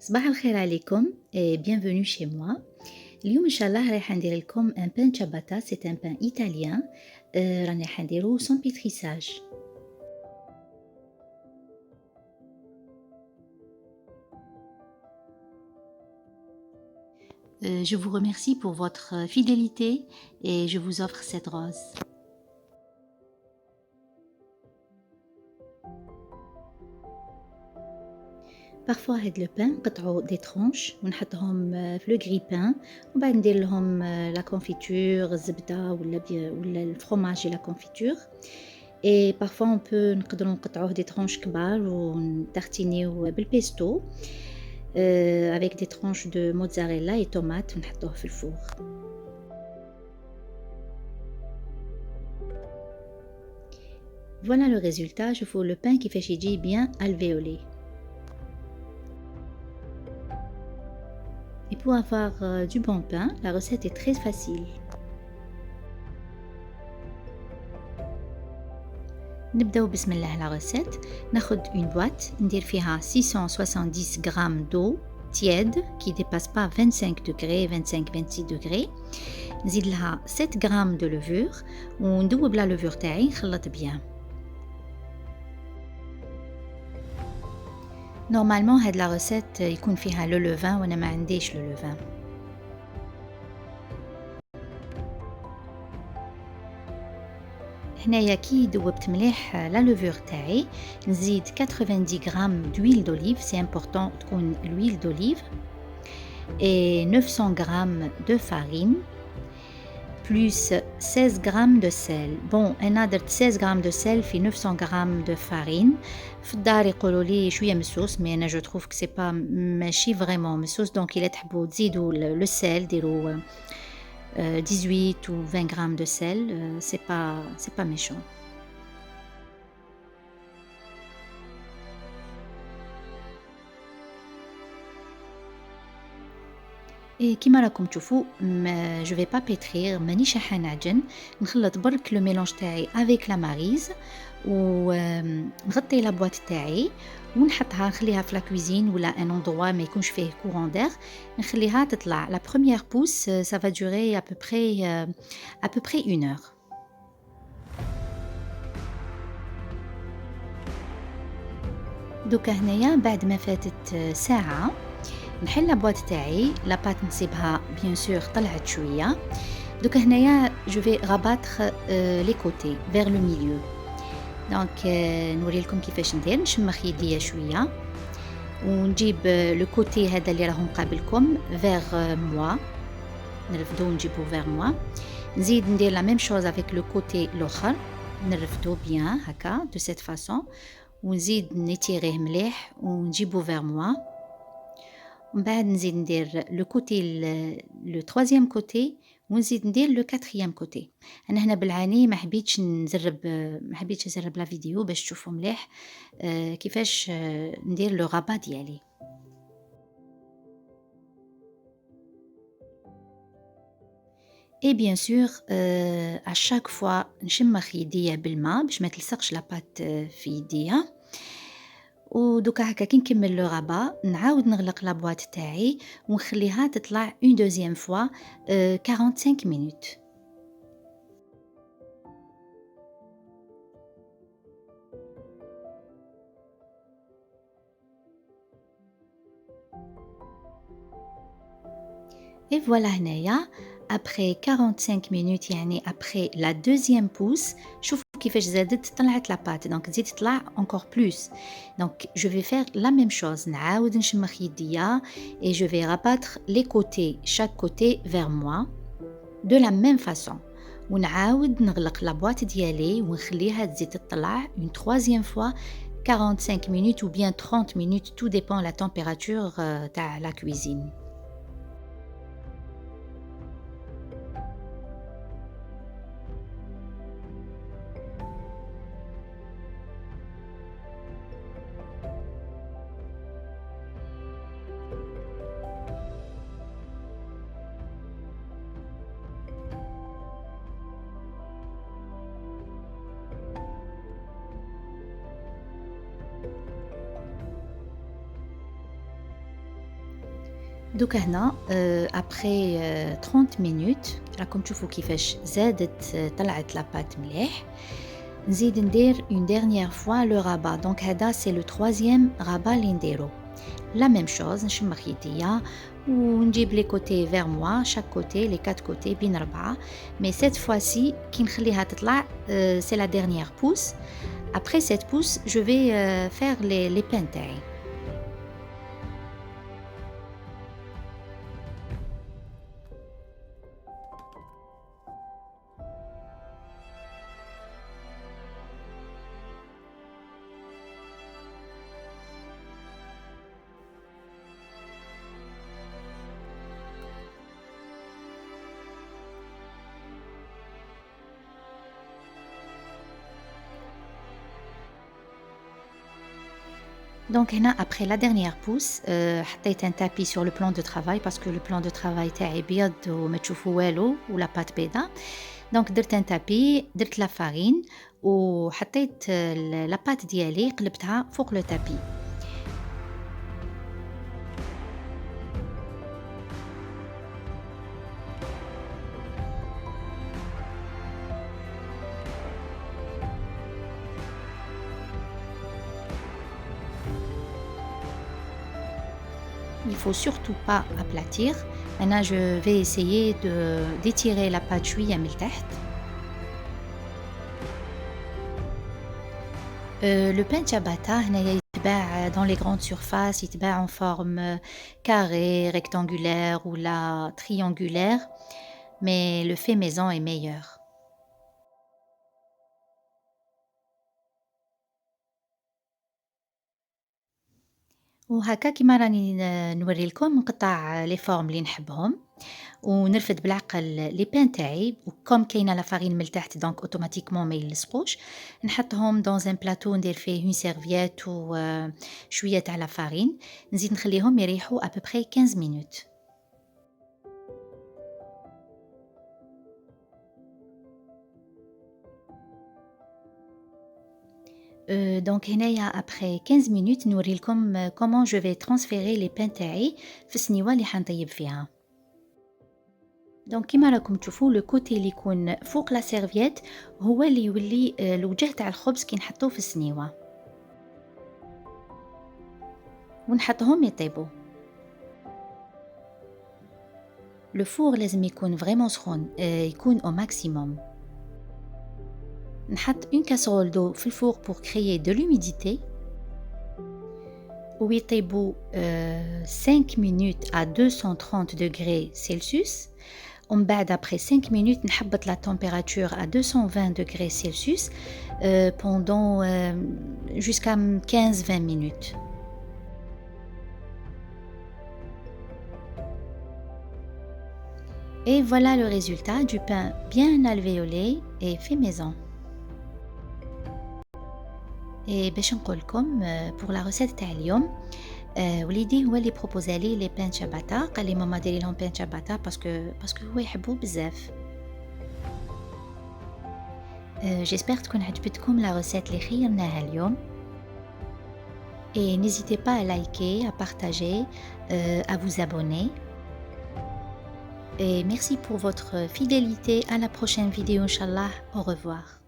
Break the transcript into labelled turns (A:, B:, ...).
A: صباح الخير عليكم et bienvenue chez moi. اليوم إن شاء الله راح ندير لكم un pain ciabatta, c'est un pain italien. راني راح نديرو sans pétrissage. Je vous remercie pour votre fidélité et je vous offre cette rose. Parfois هاد لو بان نقطعو دي ترونش ونحطهم في لو غري-بان وبعد ندير لهم لا كونفيتور الزبده ولا الفرomage لا كونفيتور. et parfois on peut نقدروا نقطعوه دي ترونش كبار ونتارتينيو بالبيستو avec des tranches de mozzarella et tomates ونحطوه في الفور. Voilà le résultat. شوفوا le pain كيفاش يجي bien alvéolé. Et pour avoir du bon pain, la recette est très facile. نبداو بسم الله la recette. ناخد une boîte ندير فيها 670 grammes d'eau tiède qui dépasse pas 25 degrés 25-26 degrés. نزيد لها 7 grammes de levure وندوب لا levure تاعي نخلط bien. Normalement هاد la recette يكون فيها le levain وانا ما عنديش le levain. هنايا كي دوبت مليح لا لوفور تاعي نزيد 90 غرام d'huile d'olive, c'est important تكون l'huile d'olive et 900 grammes de farine plus 16 grammes de sel. Bon, انا درت 16 grammes de sel في 900 grammes de farine. في الدار يقولوا لي شويه مسوس مي انا جو تروف كو سي با ماشي فريمون مسوس دونك الا تحبوا تزيدوا لو سel ديروا 18 ou 20 grammes de sel, c'est pas méchant. Et كيما راكم تشوفوا je vais pas pétrir مانيش راح نعجن نخلط برك لو ميلونج تاعي avec la maryse ونغطي لا بواط تاعي ونحطها نخليها في لا كوزين ولا ان اندروا ما يكونش فيه كورون دير نخليها تطلع لا بروميير بوس ça va durer à peu près 1 heure. دوكا هنايا بعد ما فاتت ساعه نحل لابواط تاعي لا بات نصيبها بيان سور طلعت شويه. دوكا هنايا جو في راباتر لي كوتي vers le milieu. دونك نوري لكم كيفاش ندير نشمخ يديا شويه ونجيب لو كوتي هذا اللي راهو مقابلكم vers moi نرفدو نجيبو vers moi. نزيد ندير لا ميم شوز افيك لو كوتي الاخر نرفدو بيان هكا دو سيت فاصون ونزيد نيتيريه مليح ونجيبو vers moi. ومن بعد نزيد ندير لو كوتي لو troisième كوتي ونزيد ندير لو quatrième كوتي. انا هنا بالعاني ما حبيتش نزرب لا فيديو باش تشوفوا مليح كيفاش ندير لو رابا ديالي. Et bien sûr à chaque fois نشمخ يديا بالماء باش ما تلصقش لا بات في يديا. ودوكا هكا كي نكمل لو رابا نعاود نغلق لا بواط تاعي ونخليها تطلع اون دوزيام فوا 45 مينوت. Et voilà هنايا après 45 minutes يعني après la deuxième pousse شوفوا كيفاش زادت طلعت لا بات دونك تزيد تطلع encore plus. Donc je vais faire la même chose نعاود نشمخ يديا et je vais rabattre les côtés chaque côté vers moi de la même façon ونعاود نغلق لا بواط ديالي ونخليها تزيد تطلع une troisième fois 45 minutes ou bien 30 minutes tout dépend la température تاع la cuisine. دوكا هنا ابخي 30 مينوت راكم تشوفوا كيفاش زادت طلعت لاباط مليح. نزيد ندير اون ديرنيير فوا لو غابا، دونك هذا سي لو تروازيام غابا اللي نديرو. لا ميم شوز، نشم خيطيه ونجيب لي كوتي فيغ موا، شاك كوتي لي 4 كوتي بين 4. مي سيت فوا سي كي نخليها تطلع سي لا ديرنيير بوس. ابخي سيت بوس جو في فير لي بان تاعي. Donc هنا après la dernière pousse حطيت un tapis sur le plan de travail parce que le plan de travail تاعي بيض وما تشوفوا والو ولا بات بيضة. دونك درت un tapis، درت لا فارين وحطيت لا بات ديالي قلبتها فوق لو tapis. Il faut surtout pas aplatir. Maintenant je vais essayer d'étirer la pâte شوية من التحت. Le pain ciabatta هنايا يتباع dans les grandes surfaces، يتباع en forme carré, rectangulaire ou la triangulaire, mais le fait maison est meilleur. وهكا كيما راني نوري لكم نقطع لي فورم اللي نحبهم ونرفد بالعقل لي بان تاعي، وكم كاينه لا فارين من التحت دونك اوتوماتيكمون ما يلصقوش. نحطهم دون ان بلاطو، ندير فيه اون سيرفييت وشويه تاع لا فارين، نزيد نخليهم يريحوا ابوبري 15 مينوت. دونك هنايا ابخي 15 مينوت نوري لكم كومون جو في ترانسفيري لي بان تاعي في السنيوه اللي حنطيب فيها. دونك كيما راكم تشوفوا لو كوتي اللي يكون فوق لا سيرفييت هو اللي يولي الوجه تاع الخبز كي نحطوه في السنيوه، ونحطهم يطيبوا. لو فور لازم يكون فريمون سخون، يكون او ماكسيموم. نحط اون كاسرول دو في الفور pour créer de l'humidité ويطيبوا 5 minutes à 230 degrés Celsius. ومن بعد après 5 minutes نحبط la température à 220 degrés Celsius pendant jusqu'à 15-20 minutes. Et voilà le résultat du pain bien alvéolé et fait maison. Et باش نقول لكم pour la recette تاع اليوم، وليدي هو اللي بروبوزا لي لي بان ciabatta، قال لي ماما ديري لهم بان ciabatta باسكو هو يحبوه بزاف. جيسبر تكون عجبتكم لا recette اللي خيرناها اليوم. Et n'hésitez pas à liker, à partager, à vous abonner. Et merci pour votre fidélité. À la prochaine vidéo, Inch'Allah. Au revoir.